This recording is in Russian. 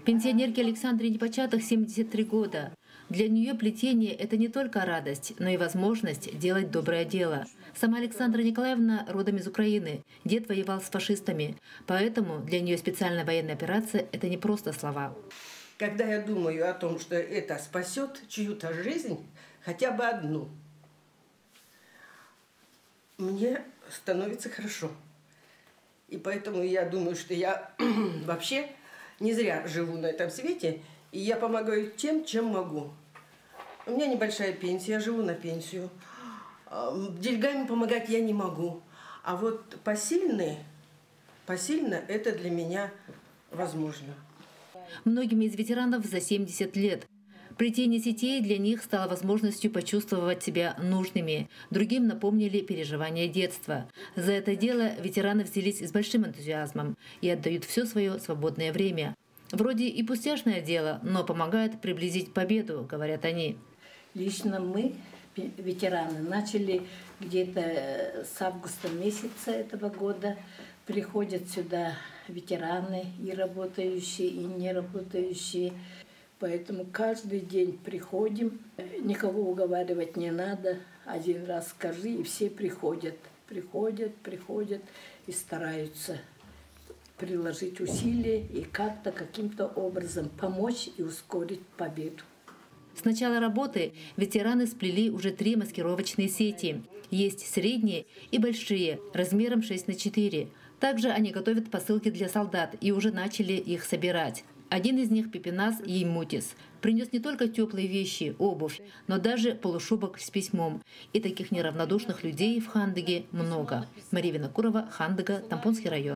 Пенсионерке Александре Непочатых 73 года. Для нее плетение – это не только радость, но и возможность делать доброе дело. Сама Александра Николаевна родом из Украины. Дед воевал с фашистами. Поэтому для нее специальная военная операция – это не просто слова. Когда я думаю о том, что это спасет чью-то жизнь, хотя бы одну, мне становится хорошо. И поэтому я думаю, что я вообще не зря живу на этом свете, и я помогаю тем, чем могу. У меня небольшая пенсия, я живу на пенсию. Деньгами помогать я не могу. А вот посильно это для меня возможно. Многим из ветеранов за 70 лет. Плетение сетей для них стало возможностью почувствовать себя нужными. Другим напомнили переживания детства. За это дело ветераны взялись с большим энтузиазмом и отдают все свое свободное время. Вроде и пустяшное дело, но помогает приблизить победу, говорят они. Лично мы, ветераны, начали где-то с августа месяца этого года. Приходят сюда ветераны, и работающие, и не работающие. Поэтому каждый день приходим, никого уговаривать не надо. Один раз скажи, и все приходят. Приходят и стараются приложить усилия и как-то, каким-то образом помочь и ускорить победу. С начала работы ветераны сплели уже 3 маскировочные сети. Есть средние и большие, размером 6×4. Также они готовят посылки для солдат и уже начали их собирать. Один из них, Пепинас Еймутис, принес не только теплые вещи, обувь, но даже полушубок с письмом. И таких неравнодушных людей в Хандыге много. Мария Винокурова, Хандыга, Тампонский район.